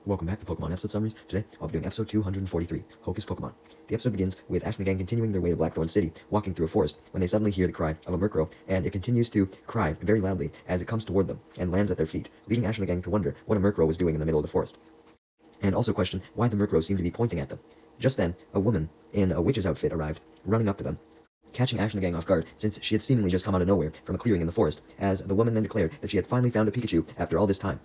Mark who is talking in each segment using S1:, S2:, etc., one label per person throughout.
S1: Welcome back to Pokemon episode summaries. Today, I'll be doing episode 243, Hocus Pokemon. The episode begins with Ash and the gang continuing their way to Blackthorn City, walking through a forest, when they suddenly hear the cry of a Murkrow, and it continues to cry very loudly as it comes toward them and lands at their feet, leading Ash and the gang to wonder what a Murkrow was doing in the middle of the forest, and also question why the Murkrows seemed to be pointing at them. Just then, a woman in a witch's outfit arrived, running up to them, catching Ash and the gang off guard since she had seemingly just come out of nowhere from a clearing in the forest, as the woman then declared that she had finally found a Pikachu after all this time.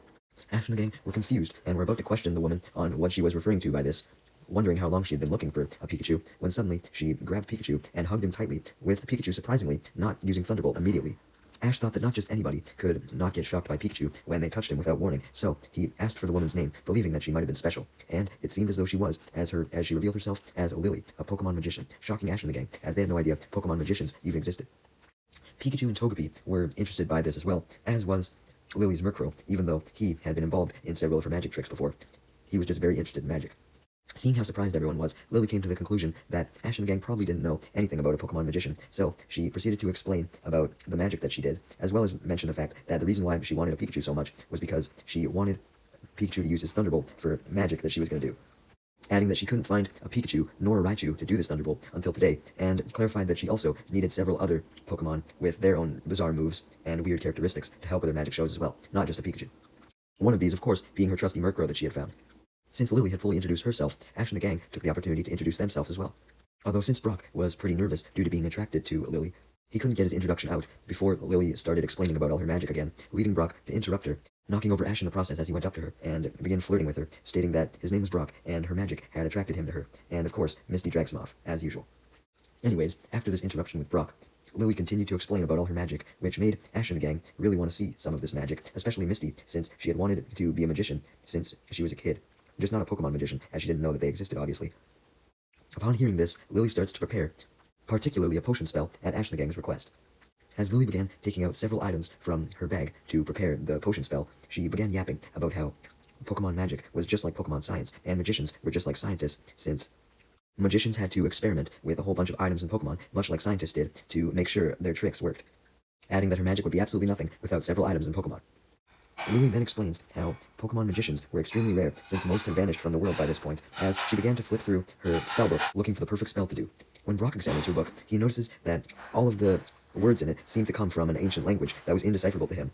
S1: Ash and the gang were confused and were about to question the woman on what she was referring to by this, wondering how long she had been looking for a Pikachu, when suddenly she grabbed Pikachu and hugged him tightly, with Pikachu surprisingly not using Thunderbolt immediately. Ash thought that not just anybody could not get shocked by Pikachu when they touched him without warning, so he asked for the woman's name, believing that she might have been special, and it seemed as though she was, as she revealed herself as Lily, a Pokemon magician, shocking Ash and the gang, as they had no idea Pokemon magicians even existed. Pikachu and Togepi were interested by this as well, as was Lily's Murkrow, even though he had been involved in several of her magic tricks before. He was just very interested in magic. Seeing how surprised everyone was, Lily came to the conclusion that Ash and the gang probably didn't know anything about a Pokemon magician, so she proceeded to explain about the magic that she did, as well as mention the fact that the reason why she wanted a Pikachu so much was because she wanted Pikachu to use his Thunderbolt for magic that she was going to do, adding that she couldn't find a Pikachu nor a Raichu to do this Thunderbolt until today, and clarified that she also needed several other Pokemon with their own bizarre moves and weird characteristics to help with their magic shows as well, not just a Pikachu. One of these, of course, being her trusty Murkrow that she had found. Since Lily had fully introduced herself, Ash and the gang took the opportunity to introduce themselves as well. Although since Brock was pretty nervous due to being attracted to Lily, he couldn't get his introduction out before Lily started explaining about all her magic again, leading Brock to interrupt her, knocking over Ash in the process as he went up to her, and began flirting with her, stating that his name was Brock, and her magic had attracted him to her, and of course, Misty drags him off, as usual. Anyways, after this interruption with Brock, Lily continued to explain about all her magic, which made Ash and the gang really want to see some of this magic, especially Misty, since she had wanted to be a magician since she was a kid. Just not a Pokemon magician, as she didn't know that they existed, obviously. Upon hearing this, Lily starts to prepare, particularly a potion spell, at Ash and the gang's request. As Lily began taking out several items from her bag to prepare the potion spell, she began yapping about how Pokemon magic was just like Pokemon science, and magicians were just like scientists, since magicians had to experiment with a whole bunch of items in Pokemon, much like scientists did, to make sure their tricks worked, adding that her magic would be absolutely nothing without several items in Pokemon. Lily then explains how Pokemon magicians were extremely rare since most had vanished from the world by this point, as she began to flip through her spellbook looking for the perfect spell to do. When Brock examines her book, he notices that all of the words in it seem to come from an ancient language that was indecipherable to him.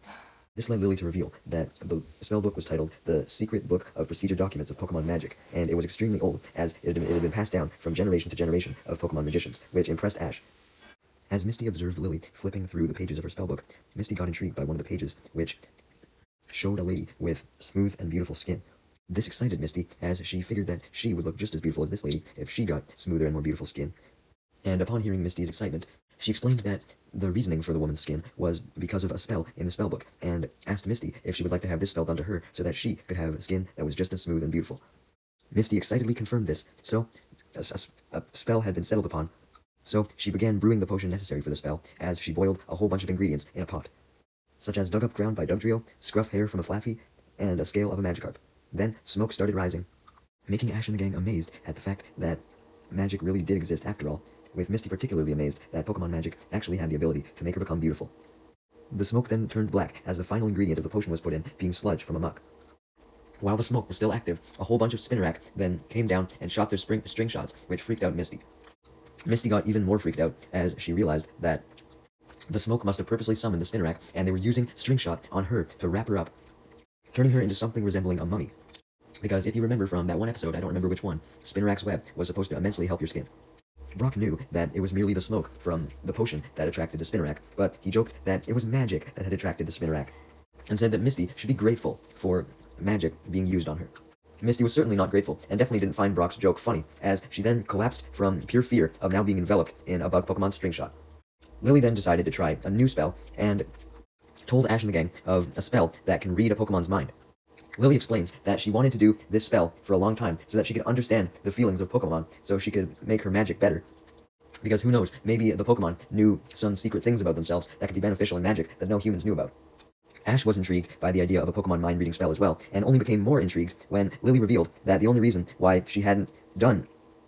S1: This led Lily to reveal that the spellbook was titled The Secret Book of Procedure Documents of Pokemon Magic, and it was extremely old, as it had been passed down from generation to generation of Pokemon magicians, which impressed Ash. As Misty observed Lily flipping through the pages of her spellbook, Misty got intrigued by one of the pages, which showed a lady with smooth and beautiful skin. This excited Misty, as she figured that she would look just as beautiful as this lady if she got smoother and more beautiful skin. And upon hearing Misty's excitement, she explained that the reasoning for the woman's skin was because of a spell in the spellbook, and asked Misty if she would like to have this spell done to her so that she could have skin that was just as smooth and beautiful. Misty excitedly confirmed this, so a spell had been settled upon. So she began brewing the potion necessary for the spell, as she boiled a whole bunch of ingredients in a pot, such as Dug Up Ground by Dugtrio, Scruff Hair from a Flaffy, and a scale of a Magikarp. Then smoke started rising, making Ash and the gang amazed at the fact that magic really did exist after all, with Misty particularly amazed that Pokemon magic actually had the ability to make her become beautiful. The smoke then turned black as the final ingredient of the potion was put in, being sludge from a muck. While the smoke was still active, a whole bunch of Spinarak then came down and shot their string shots, which freaked out Misty. Misty got even more freaked out as she realized that the smoke must have purposely summoned the Spinarak, and they were using string shot on her to wrap her up, turning her into something resembling a mummy. Because if you remember from that one episode, I don't remember which one, Spinarak's web was supposed to immensely help your skin. Brock knew that it was merely the smoke from the potion that attracted the Spinarak, but he joked that it was magic that had attracted the Spinarak, and said that Misty should be grateful for magic being used on her. Misty was certainly not grateful, and definitely didn't find Brock's joke funny, as she then collapsed from pure fear of now being enveloped in a bug Pokemon string shot. Lily then decided to try a new spell, and told Ash and the gang of a spell that can read a Pokemon's mind. Lily explains that she wanted to do this spell for a long time so that she could understand the feelings of Pokemon, so she could make her magic better. Because who knows, maybe the Pokemon knew some secret things about themselves that could be beneficial in magic that no humans knew about. Ash was intrigued by the idea of a Pokemon mind-reading spell as well, and only became more intrigued when Lily revealed that the only reason why she hadn't done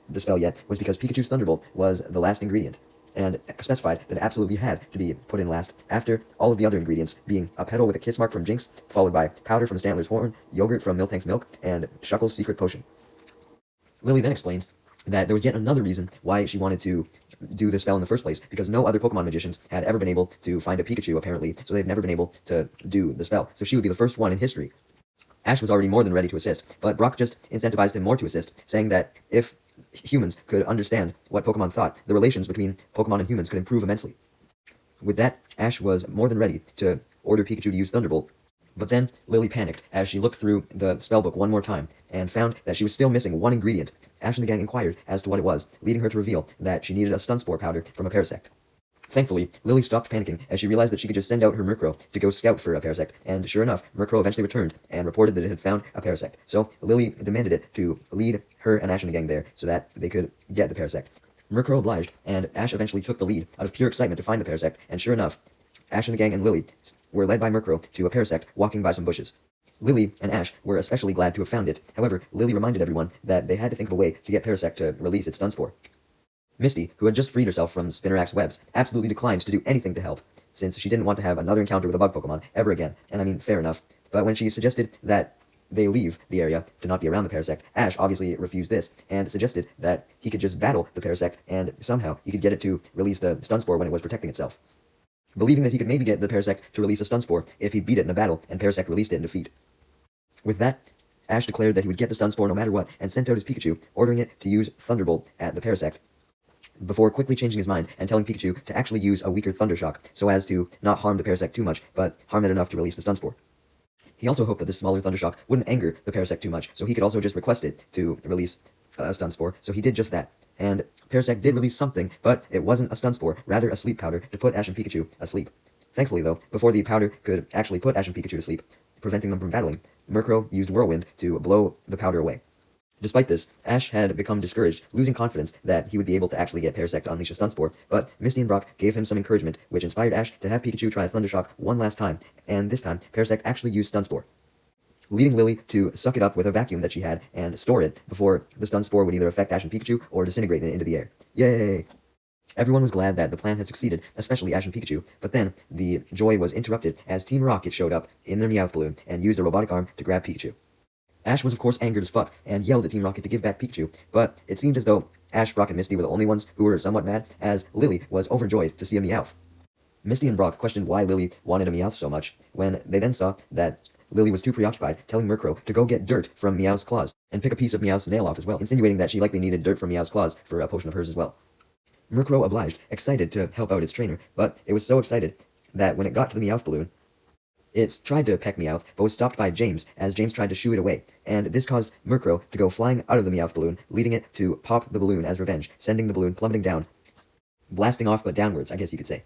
S1: the spell yet was because Pikachu's Thunderbolt was the last ingredient. and specified that it absolutely had to be put in last, after all of the other ingredients, being a petal with a kiss mark from Jinx, followed by powder from Stantler's horn, yogurt from Miltank's milk, and Shuckle's secret potion. Lily then explains that there was yet another reason why she wanted to do the spell in the first place, because no other Pokemon magicians had ever been able to find a Pikachu, apparently, so they've never been able to do the spell. So she would be the first one in history. Ash was already more than ready to assist, but Brock just incentivized him more to assist, saying that if humans could understand what Pokemon thought, the relations between Pokemon and humans could improve immensely. With that, Ash was more than ready to order Pikachu to use Thunderbolt, but then Lily panicked as she looked through the spellbook one more time and found that she was still missing one ingredient. Ash and the gang inquired as to what it was, leading her to reveal that she needed a stun spore powder from a Parasect. Thankfully, Lily stopped panicking as she realized that she could just send out her Murkrow to go scout for a Parasect, and sure enough, Murkrow eventually returned and reported that it had found a Parasect. So Lily demanded it to lead her and Ash and the gang there so that they could get the Parasect. Murkrow obliged, and Ash eventually took the lead out of pure excitement to find the Parasect, and sure enough, Ash and the gang and Lily were led by Murkrow to a Parasect walking by some bushes. Lily and Ash were especially glad to have found it. However, Lily reminded everyone that they had to think of a way to get Parasect to release its stun spore. Misty, who had just freed herself from Spinnerak's webs, absolutely declined to do anything to help, since she didn't want to have another encounter with a bug Pokemon ever again, and I mean, fair enough. But when she suggested that they leave the area to not be around the Parasect, Ash obviously refused this, and suggested that he could just battle the Parasect, and somehow he could get it to release the stun spore when it was protecting itself. Believing that he could maybe get the Parasect to release a stun spore if he beat it in a battle, and Parasect released it in defeat. With that, Ash declared that he would get the stun spore no matter what, and sent out his Pikachu, ordering it to use Thunderbolt at the Parasect, before quickly changing his mind and telling Pikachu to actually use a weaker Thundershock, so as to not harm the Parasect too much, but harm it enough to release the stun spore. He also hoped that this smaller Thundershock wouldn't anger the Parasect too much, so he could also just request it to release a stun spore, so he did just that. And Parasect did release something, but it wasn't a stun spore, rather a sleep powder to put Ash and Pikachu asleep. Thankfully though, before the powder could actually put Ash and Pikachu to sleep, preventing them from battling, Murkrow used Whirlwind to blow the powder away. Despite this, Ash had become discouraged, losing confidence that he would be able to actually get Parasect to unleash a stun spore, but Misty and Brock gave him some encouragement, which inspired Ash to have Pikachu try Thundershock one last time, and this time, Parasect actually used stun spore, leading Lily to suck it up with a vacuum that she had and store it before the stun spore would either affect Ash and Pikachu or disintegrate it into the air. Yay! Everyone was glad that the plan had succeeded, especially Ash and Pikachu, but then the joy was interrupted as Team Rocket showed up in their Meowth balloon and used a robotic arm to grab Pikachu. Ash was of course angered as fuck, and yelled at Team Rocket to give back Pikachu, but it seemed as though Ash, Brock, and Misty were the only ones who were somewhat mad, as Lily was overjoyed to see a Meowth. Misty and Brock questioned why Lily wanted a Meowth so much, when they then saw that Lily was too preoccupied telling Murkrow to go get dirt from Meowth's claws, and pick a piece of Meowth's nail off as well, insinuating that she likely needed dirt from Meowth's claws for a potion of hers as well. Murkrow obliged, excited to help out its trainer, but it was so excited that when it got to the Meowth balloon, it tried to peck Meowth, but was stopped by James, as James tried to shoo it away, and this caused Murkrow to go flying out of the Meowth balloon, leading it to pop the balloon as revenge, sending the balloon plummeting down, blasting off but downwards, I guess you could say.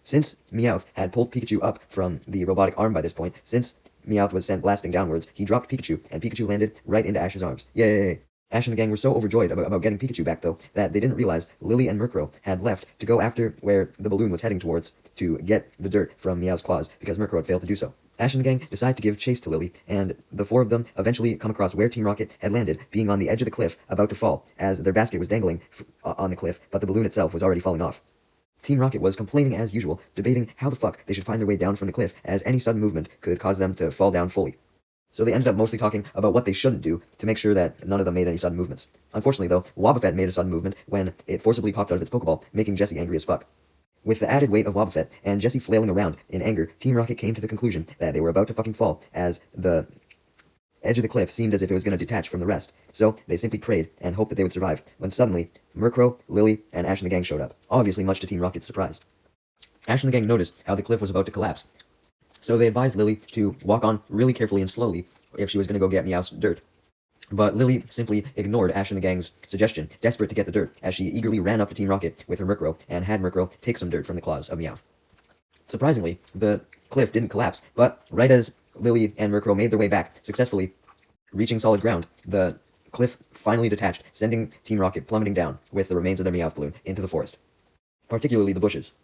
S1: Since Meowth had pulled Pikachu up from the robotic arm by this point, since Meowth was sent blasting downwards, he dropped Pikachu, and Pikachu landed right into Ash's arms. Yay! Ash and the gang were so overjoyed about getting Pikachu back, though, that they didn't realize Lily and Murkrow had left to go after where the balloon was heading towards to get the dirt from Meowth's claws, because Murkrow had failed to do so. Ash and the gang decide to give chase to Lily, and the four of them eventually come across where Team Rocket had landed, being on the edge of the cliff, about to fall, as their basket was dangling on the cliff, but the balloon itself was already falling off. Team Rocket was complaining as usual, debating how the fuck they should find their way down from the cliff, as any sudden movement could cause them to fall down fully. So they ended up mostly talking about what they shouldn't do to make sure that none of them made any sudden movements. Unfortunately though, Wobbuffet made a sudden movement when it forcibly popped out of its Pokeball, making Jessie angry as fuck. With the added weight of Wobbuffet and Jessie flailing around in anger, Team Rocket came to the conclusion that they were about to fucking fall, as the edge of the cliff seemed as if it was going to detach from the rest. So they simply prayed and hoped that they would survive, when suddenly, Murkrow, Lily, and Ash and the gang showed up, obviously much to Team Rocket's surprise. Ash and the gang noticed how the cliff was about to collapse, so they advised Lily to walk on really carefully and slowly if she was going to go get Meowth's dirt. But Lily simply ignored Ash and the gang's suggestion, desperate to get the dirt, as she eagerly ran up to Team Rocket with her Murkrow and had Murkrow take some dirt from the claws of Meowth. Surprisingly, the cliff didn't collapse, but right as Lily and Murkrow made their way back, successfully reaching solid ground, the cliff finally detached, sending Team Rocket plummeting down with the remains of their Meowth balloon into the forest, particularly the bushes.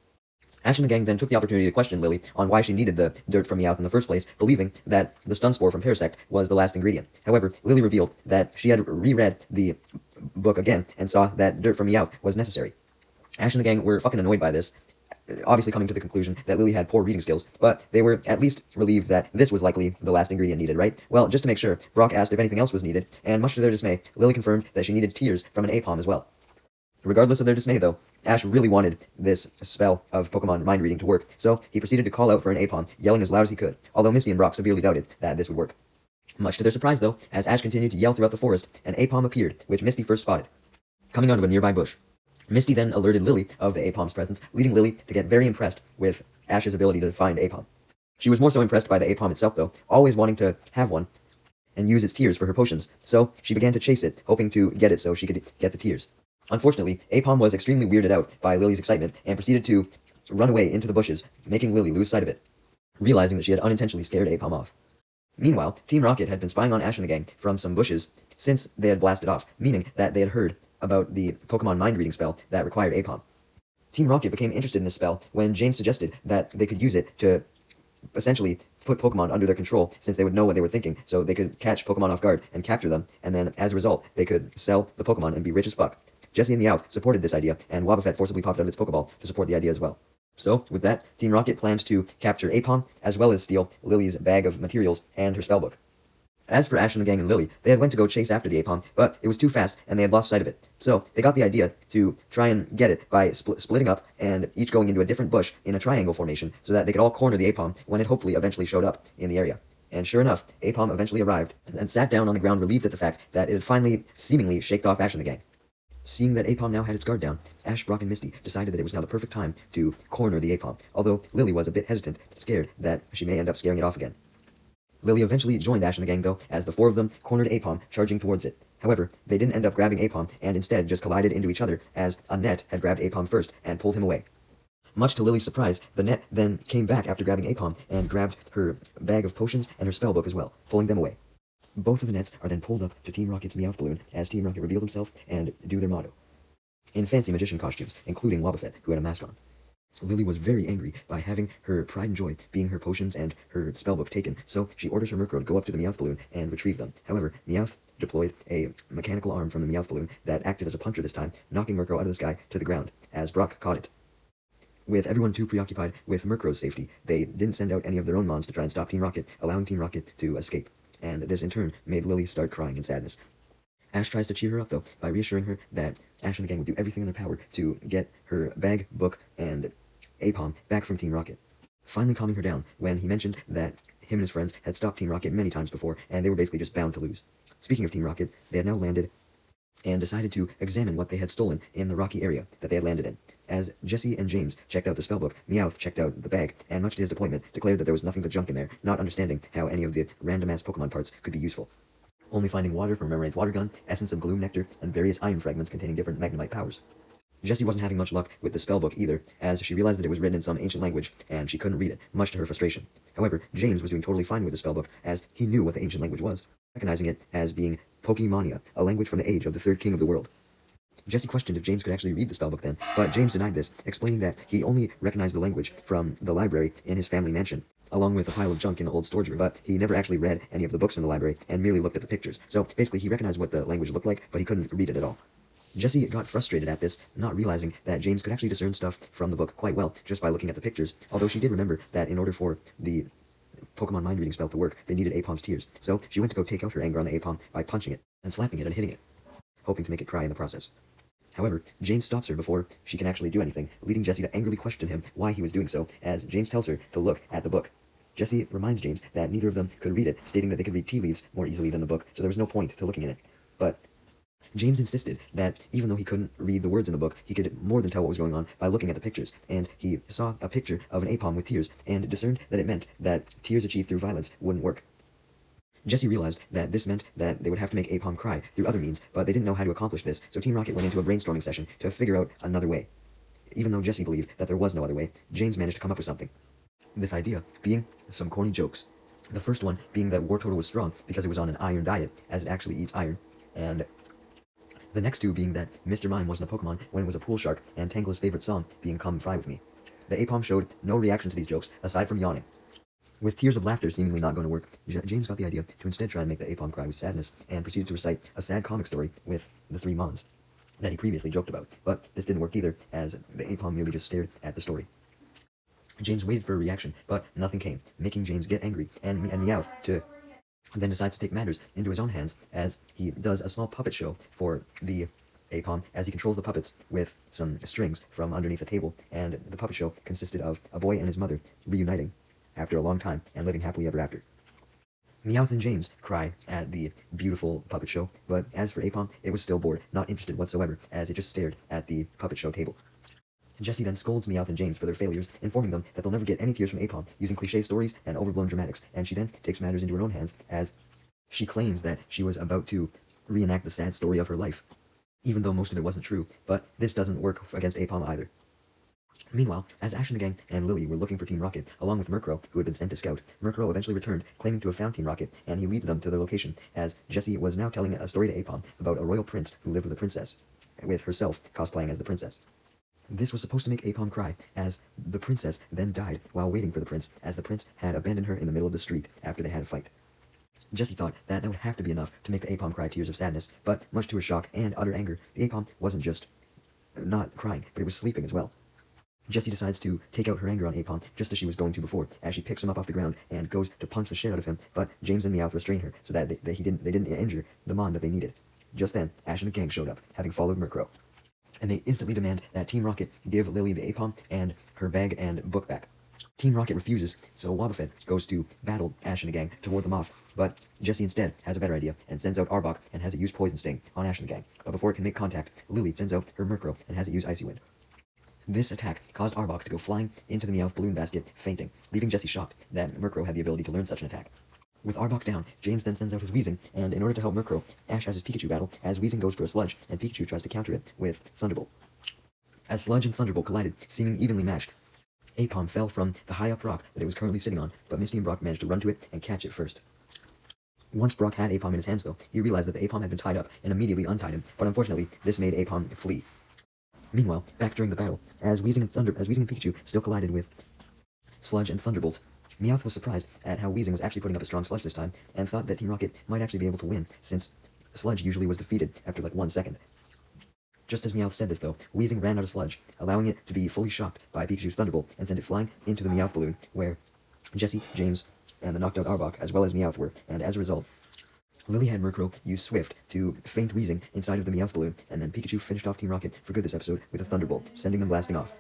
S1: Ash and the gang then took the opportunity to question Lily on why she needed the dirt from Meowth in the first place, believing that the stun spore from Parasect was the last ingredient. However, Lily revealed that she had reread the book again and saw that dirt from Meowth was necessary. Ash and the gang were fucking annoyed by this, obviously coming to the conclusion that Lily had poor reading skills, but they were at least relieved that this was likely the last ingredient needed, right? Well, just to make sure, Brock asked if anything else was needed, and much to their dismay, Lily confirmed that she needed tears from an Apom as well. Regardless of their dismay, though, Ash really wanted this spell of Pokemon mind reading to work, so he proceeded to call out for an Apom, yelling as loud as he could, although Misty and Brock severely doubted that this would work. Much to their surprise, though, as Ash continued to yell throughout the forest, an Apom appeared, which Misty first spotted, coming out of a nearby bush. Misty then alerted Lily of the Apom's presence, leading Lily to get very impressed with Ash's ability to find Apom. She was more so impressed by the Apom itself, though, always wanting to have one and use its tears for her potions, so she began to chase it, hoping to get it so she could get the tears. Unfortunately, Apom was extremely weirded out by Lily's excitement and proceeded to run away into the bushes, making Lily lose sight of it, realizing that she had unintentionally scared Apom off. Meanwhile, Team Rocket had been spying on Ash and the gang from some bushes since they had blasted off, meaning that they had heard about the Pokemon mind-reading spell that required Apom. Team Rocket became interested in this spell when James suggested that they could use it to essentially put Pokemon under their control, since they would know what they were thinking, so they could catch Pokemon off guard and capture them, and then, as a result, they could sell the Pokemon and be rich as fuck. Jessie and Meowth supported this idea, and Wobbuffet forcibly popped out of its Pokeball to support the idea as well. So, with that, Team Rocket planned to capture Apom, as well as steal Lily's bag of materials and her spellbook. As for Ash and the gang and Lily, they had went to go chase after the Apom, but it was too fast and they had lost sight of it. So, they got the idea to try and get it by splitting up and each going into a different bush in a triangle formation so that they could all corner the Apom when it hopefully eventually showed up in the area. And sure enough, Apom eventually arrived and sat down on the ground, relieved at the fact that it had finally seemingly shaked off Ash and the gang. Seeing that Apom now had its guard down, Ash, Brock, and Misty decided that it was now the perfect time to corner the Apom, although Lily was a bit hesitant, scared that she may end up scaring it off again. Lily eventually joined Ash and the gang, though, as the four of them cornered Apom, charging towards it. However, they didn't end up grabbing Apom, and instead just collided into each other, as a net had grabbed Apom first and pulled him away. Much to Lily's surprise, the net then came back after grabbing Apom and grabbed her bag of potions and her spellbook as well, pulling them away. Both of the nets are then pulled up to Team Rocket's Meowth balloon as Team Rocket reveal themselves and do their motto, in fancy magician costumes, including Wobbuffet, who had a mask on. Lily was very angry by having her pride and joy being her potions and her spellbook taken, so she orders her Murkrow to go up to the Meowth balloon and retrieve them. However, Meowth deployed a mechanical arm from the Meowth balloon that acted as a puncher this time, knocking Murkrow out of the sky to the ground, as Brock caught it. With everyone too preoccupied with Murkrow's safety, they didn't send out any of their own mons to try and stop Team Rocket, allowing Team Rocket to escape, and this in turn made Lily start crying in sadness. Ash tries to cheer her up, though, by reassuring her that Ash and the gang would do everything in their power to get her bag, book, and Apom back from Team Rocket, finally calming her down when he mentioned that him and his friends had stopped Team Rocket many times before, and they were basically just bound to lose. Speaking of Team Rocket, they had now landed and decided to examine what they had stolen in the rocky area that they had landed in. As Jessie and James checked out the spellbook, Meowth checked out the bag, and much to his disappointment, declared that there was nothing but junk in there, not understanding how any of the random-ass Pokemon parts could be useful. Only finding water from Remoraine's water gun, essence of gloom nectar, and various iron fragments containing different Magnemite powers. Jessie wasn't having much luck with the spellbook either, as she realized that it was written in some ancient language, and she couldn't read it, much to her frustration. However, James was doing totally fine with the spellbook, as he knew what the ancient language was, recognizing it as being Pokemonia, a language from the age of the third king of the world. Jessie questioned if James could actually read the spellbook then, but James denied this, explaining that he only recognized the language from the library in his family mansion, along with a pile of junk in the old storage room, but he never actually read any of the books in the library and merely looked at the pictures. So basically he recognized what the language looked like, but he couldn't read it at all. Jessie got frustrated at this, not realizing that James could actually discern stuff from the book quite well just by looking at the pictures, although she did remember that in order for the Pokemon mind reading spell to work, they needed Apom's tears, so she went to go take out her anger on the Apom by punching it and slapping it and hitting it, hoping to make it cry in the process. However, James stops her before she can actually do anything, leading Jessie to angrily question him why he was doing so, as James tells her to look at the book. Jessie reminds James that neither of them could read it, stating that they could read tea leaves more easily than the book, so there was no point to looking in it. But James insisted that even though he couldn't read the words in the book, he could more than tell what was going on by looking at the pictures, and he saw a picture of an Apom with tears, and discerned that it meant that tears achieved through violence wouldn't work. Jessie realized that this meant that they would have to make Apom cry through other means, but they didn't know how to accomplish this, so Team Rocket went into a brainstorming session to figure out another way. Even though Jessie believed that there was no other way, James managed to come up with something. This idea being some corny jokes. The first one being that Wartortle was strong because it was on an iron diet, as it actually eats iron, and the next two being that Mr. Mime wasn't a Pokemon when it was a pool shark, and Tangela's favorite song being Come Fry With Me. The Apom showed no reaction to these jokes, aside from yawning. With tears of laughter seemingly not going to work, James got the idea to instead try and make the Apom cry with sadness, and proceeded to recite a sad comic story with the three Mons. that he previously joked about, but this didn't work either, as the Apom merely just stared at the story. James waited for a reaction, but nothing came, making James get angry and Meowth to then decides to take matters into his own hands as he does a small puppet show for the Apom as he controls the puppets with some strings from underneath a table, and the puppet show consisted of a boy and his mother reuniting after a long time and living happily ever after. Meowth and James cry at the beautiful puppet show, but as for Apom, it was still bored, not interested whatsoever, as it just stared at the puppet show table. Jessie then scolds Meowth and James for their failures, informing them that they'll never get any tears from Apom, using cliché stories and overblown dramatics, and she then takes matters into her own hands as she claims that she was about to reenact the sad story of her life, even though most of it wasn't true, but this doesn't work against Apom either. Meanwhile, as Ash and the gang and Lily were looking for Team Rocket, along with Murkrow, who had been sent to scout, Murkrow eventually returned, claiming to have found Team Rocket, and he leads them to their location, as Jessie was now telling a story to Apom about a royal prince who lived with a princess, with herself cosplaying as the princess. This was supposed to make Apom cry, as the princess then died while waiting for the prince, as the prince had abandoned her in the middle of the street after they had a fight. Jessie thought that would have to be enough to make the Apom cry tears of sadness, but much to her shock and utter anger, the Apom wasn't just not crying, but it was sleeping as well. Jessie decides to take out her anger on Apom just as she was going to before, as she picks him up off the ground and goes to punch the shit out of him, but James and Meowth restrain her so that they didn't injure the Mon that they needed. Just then, Ash and the gang showed up, having followed Murkrow, and they instantly demand that Team Rocket give Lily the Apom and her bag and book back. Team Rocket refuses, so Wobbuffet goes to battle Ash and the gang to ward them off, but Jessie instead has a better idea and sends out Arbok and has it use Poison Sting on Ash and the gang, but before it can make contact, Lily sends out her Murkrow and has it use Icy Wind. This attack caused Arbok to go flying into the Meowth balloon basket, fainting, leaving Jessie shocked that Murkrow had the ability to learn such an attack. With Arbok down, James then sends out his Weezing, and in order to help Murkrow, Ash has his Pikachu battle, as Weezing goes for a Sludge, and Pikachu tries to counter it with Thunderbolt. As Sludge and Thunderbolt collided, seeming evenly matched, Apom fell from the high-up rock that it was currently sitting on, but Misty and Brock managed to run to it and catch it first. Once Brock had Apom in his hands, though, he realized that the Apom had been tied up and immediately untied him, but unfortunately, this made Apom flee. Meanwhile, back during the battle, as Weezing and Pikachu still collided with Sludge and Thunderbolt, Meowth was surprised at how Weezing was actually putting up a strong Sludge this time, and thought that Team Rocket might actually be able to win, since Sludge usually was defeated after like 1 second. Just as Meowth said this, though, Weezing ran out of Sludge, allowing it to be fully shocked by Pikachu's Thunderbolt, and sent it flying into the Meowth balloon, where Jessie, James, and the knocked out Arbok, as well as Meowth were, and as a result, Lily had Murkrow use Swift to feint Weezing inside of the Meowth balloon, and then Pikachu finished off Team Rocket for good this episode with a Thunderbolt, sending them blasting off.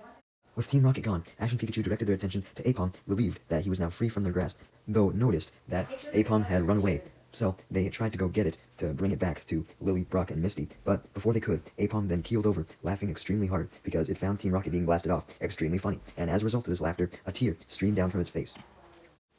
S1: With Team Rocket gone, Ash and Pikachu directed their attention to Apom, relieved that he was now free from their grasp, though noticed that Apom had run away, so they tried to go get it to bring it back to Lily, Brock, and Misty, but before they could, Apom then keeled over, laughing extremely hard because it found Team Rocket being blasted off extremely funny, and as a result of this laughter, a tear streamed down from its face.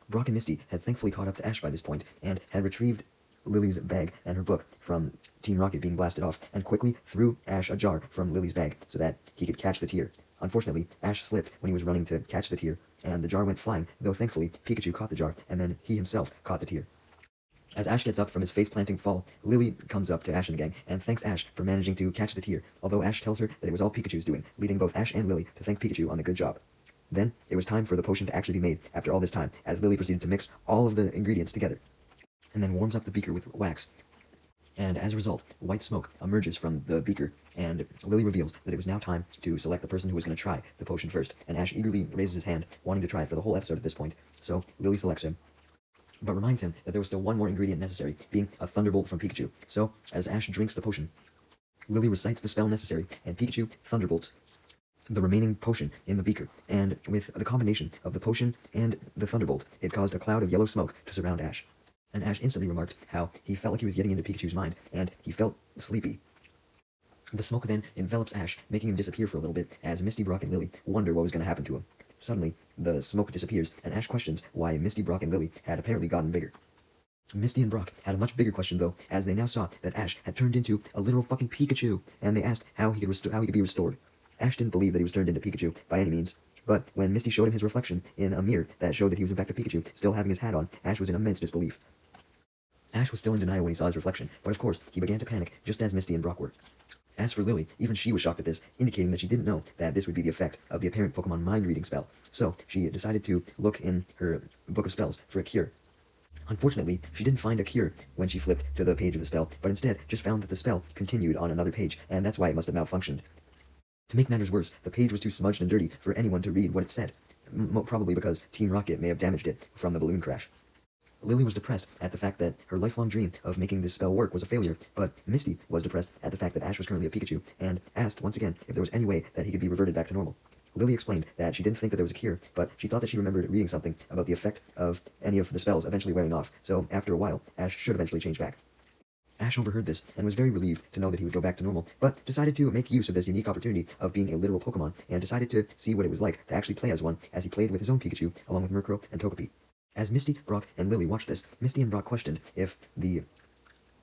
S1: Brock and Misty had thankfully caught up to Ash by this point, and had retrieved Lily's bag and her book from Team Rocket being blasted off, and quickly threw Ash a jar from Lily's bag so that he could catch the tear. Unfortunately, Ash slipped when he was running to catch the tear, and the jar went flying, though thankfully Pikachu caught the jar, and then he himself caught the tear. As Ash gets up from his face-planting fall, Lily comes up to Ash and the gang, and thanks Ash for managing to catch the tear, although Ash tells her that it was all Pikachu's doing, leading both Ash and Lily to thank Pikachu on the good job. Then, it was time for the potion to actually be made after all this time, as Lily proceeded to mix all of the ingredients together, and then warms up the beaker with wax. And as a result, white smoke emerges from the beaker, and Lily reveals that it was now time to select the person who was going to try the potion first, and Ash eagerly raises his hand, wanting to try it for the whole episode at this point, so Lily selects him, but reminds him that there was still one more ingredient necessary, being a Thunderbolt from Pikachu. So, as Ash drinks the potion, Lily recites the spell necessary, and Pikachu thunderbolts the remaining potion in the beaker, and with the combination of the potion and the Thunderbolt, it caused a cloud of yellow smoke to surround Ash. And Ash instantly remarked how he felt like he was getting into Pikachu's mind, and he felt sleepy. The smoke then envelops Ash, making him disappear for a little bit, as Misty, Brock, and Lily wonder what was going to happen to him. Suddenly, the smoke disappears, and Ash questions why Misty, Brock, and Lily had apparently gotten bigger. Misty and Brock had a much bigger question, though, as they now saw that Ash had turned into a literal fucking Pikachu, and they asked how he could be restored. Ash didn't believe that he was turned into Pikachu by any means, but when Misty showed him his reflection in a mirror that showed that he was in fact a Pikachu, still having his hat on, Ash was in immense disbelief. Ash was still in denial when he saw his reflection, but of course, he began to panic, just as Misty and Brock were. As for Lily, even she was shocked at this, indicating that she didn't know that this would be the effect of the apparent Pokemon mind-reading spell, so she decided to look in her book of spells for a cure. Unfortunately, she didn't find a cure when she flipped to the page of the spell, but instead just found that the spell continued on another page, and that's why it must have malfunctioned. To make matters worse, the page was too smudged and dirty for anyone to read what it said, probably because Team Rocket may have damaged it from the balloon crash. Lily was depressed at the fact that her lifelong dream of making this spell work was a failure, but Misty was depressed at the fact that Ash was currently a Pikachu, and asked once again if there was any way that he could be reverted back to normal. Lily explained that she didn't think that there was a cure, but she thought that she remembered reading something about the effect of any of the spells eventually wearing off, so after a while, Ash should eventually change back. Ash overheard this and was very relieved to know that he would go back to normal, but decided to make use of this unique opportunity of being a literal Pokemon, and decided to see what it was like to actually play as one, as he played with his own Pikachu, along with Murkrow and Togepi. As Misty, Brock, and Lily watched this, Misty and Brock questioned if the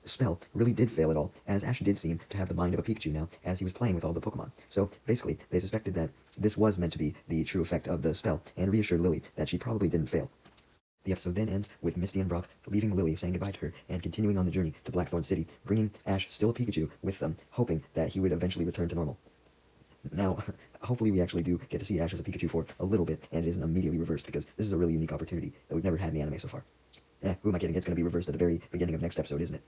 S1: spell really did fail at all, as Ash did seem to have the mind of a Pikachu now, as he was playing with all the Pokemon. So basically, they suspected that this was meant to be the true effect of the spell, and reassured Lily that she probably didn't fail. The episode then ends with Misty and Brock leaving Lily, saying goodbye to her, and continuing on the journey to Blackthorn City, bringing Ash, still a Pikachu, with them, hoping that he would eventually return to normal. Now, hopefully we actually do get to see Ash as a Pikachu for a little bit, and it isn't immediately reversed, because this is a really unique opportunity that we've never had in the anime so far. Who am I kidding? It's going to be reversed at the very beginning of next episode, isn't it?